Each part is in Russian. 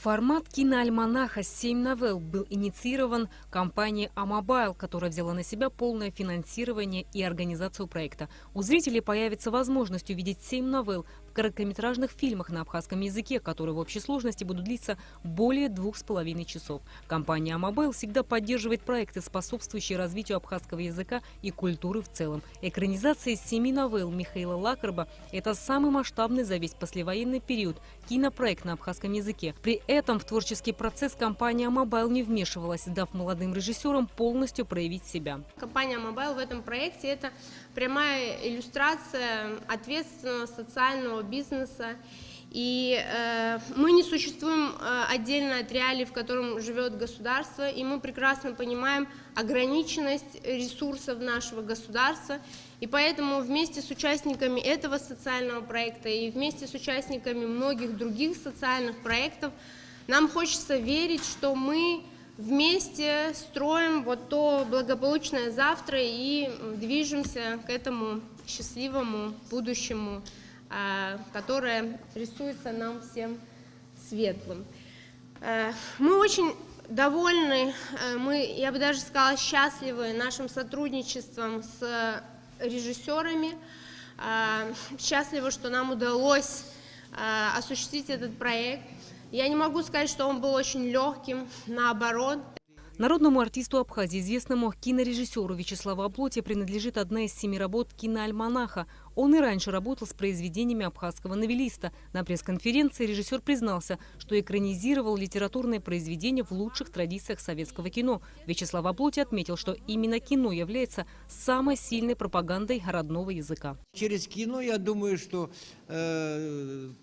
Формат киноальманаха «7 новелл» был инициирован компанией «Амобайл», которая взяла на себя полное финансирование и организацию проекта. У зрителей появится возможность увидеть 7 новелл в короткометражных фильмах на абхазском языке, которые в общей сложности будут длиться более 2,5 часов. Компания «Амобайл» всегда поддерживает проекты, способствующие развитию абхазского языка и культуры в целом. Экранизация 7 новелл Михаила Лакарба – это самый масштабный за весь послевоенный период кинопроект на абхазском языке. При этом в творческий процесс компания «Амобайл» не вмешивалась, дав молодым режиссерам полностью проявить себя. Компания «Амобайл» в этом проекте – это прямая иллюстрация ответственного социального бизнеса. И мы не существуем отдельно от реалий, в котором живет государство, и мы прекрасно понимаем ограниченность ресурсов нашего государства. И поэтому вместе с участниками этого социального проекта и вместе с участниками многих других социальных проектов нам хочется верить, что мы вместе строим вот то благополучное завтра и движемся к этому счастливому будущему, которое рисуется нам всем светлым. Мы очень довольны, я бы даже сказала, счастливы нашим сотрудничеством с режиссерами. Счастливы, что нам удалось осуществить этот проект. Я не могу сказать, что он был очень легким, наоборот. Народному артисту Абхазии, известному кинорежиссеру Вячеславу Аблоте, принадлежит одна из 7 работ киноальманаха. Он и раньше работал с произведениями абхазского новеллиста. На пресс-конференции режиссер признался, что экранизировал литературное произведение в лучших традициях советского кино. Вячеслав Аблоте отметил, что именно кино является самой сильной пропагандой родного языка. Через кино, я думаю, что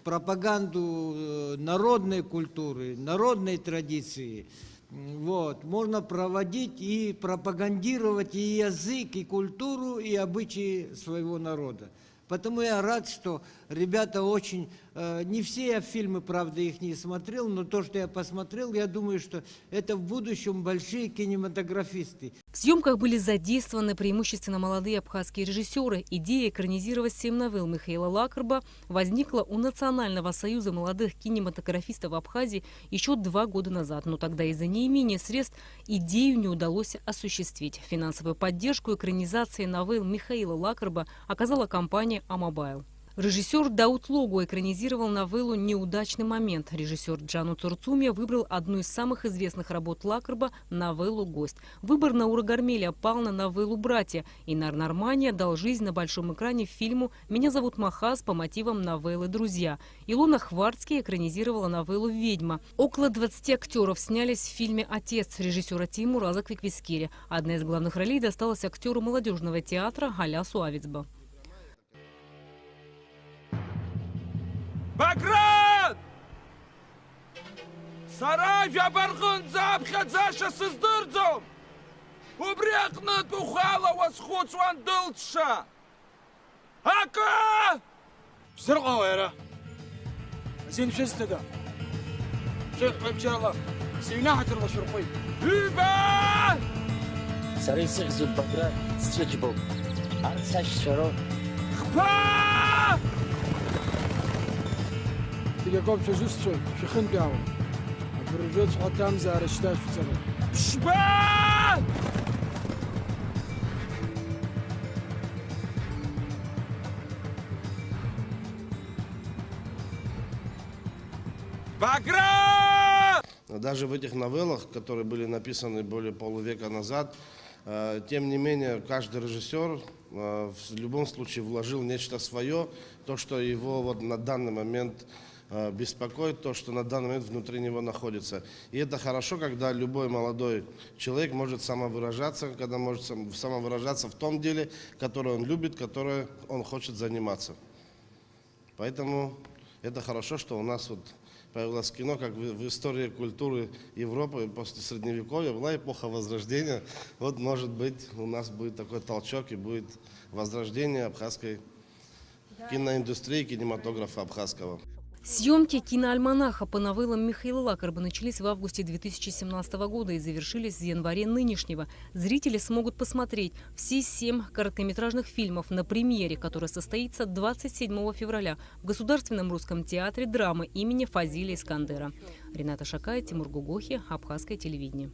пропаганду народной культуры, народной традиции можно проводить и пропагандировать и язык, и культуру, и обычаи своего народа. Потому я рад, что ребята очень... Не все я фильмы, правда, их не смотрел, но то, что я посмотрел, я думаю, что это в будущем большие кинематографисты. В съемках были задействованы преимущественно молодые абхазские режиссеры. Идея экранизировать 7 новелл Михаила Лакарба возникла у Национального союза молодых кинематографистов Абхазии еще 2 года назад. Но тогда из-за неимения средств идею не удалось осуществить. Финансовую поддержку экранизации новелл Михаила Лакарба оказала компания «Амобайл». Режиссер Дауд Логу экранизировал новеллу «Неудачный момент». Режиссер Джану Цурцумия выбрал одну из самых известных работ Лакарба – новеллу «Гость». Выбор Наура Гармеля пал на новеллу «Братья». Инар Нармания дал жизнь на большом экране фильму «Меня зовут Махаз» по мотивам новеллы «Друзья». Илона Хварцкий экранизировала новеллу «Ведьма». Около 20 актеров снялись в фильме «Отец» режиссера Тимураза Квиквискири. Одна из главных ролей досталась актеру молодежного театра Галясу Авицба. Bagrat! Saravia bargânza abkhazasha sızdırdım. Ubreknat ukhala waskhutwan dıltsha. Haka! زرقاء ويرا زين شو استدى شو بجرلا سيناحة ترى شرقي Hüben! Sarısı zubadra sıçbol. Arsaş şoro. Hpa! تيجاكوب شو زوستو شو خن قاو برجوت حتام زار اشتاش سنة Şban! Bagrat! Даже в этих новеллах, которые были написаны более полувека назад, тем не менее, каждый режиссер в любом случае вложил нечто свое, то, что его вот на данный момент беспокоит, то, что на данный момент внутри него находится. И это хорошо, когда любой молодой человек может самовыражаться, когда может самовыражаться в том деле, которое он любит, которое он хочет заниматься. Поэтому это хорошо, что у нас вот появилось кино, как в истории культуры Европы после Средневековья была эпоха Возрождения. Вот, может быть, у нас будет такой толчок и будет возрождение абхазской киноиндустрии, кинематографа абхазского. Съемки киноальманаха по новеллам Михаила Лакарба начались в августе 2017 года и завершились в январе нынешнего. Зрители смогут посмотреть все 7 короткометражных фильмов на премьере, которая состоится 27 февраля в Государственном русском театре драмы имени Фазиля Искандера. Рената Шакай, Тимур Гугохи, Абхазское телевидение.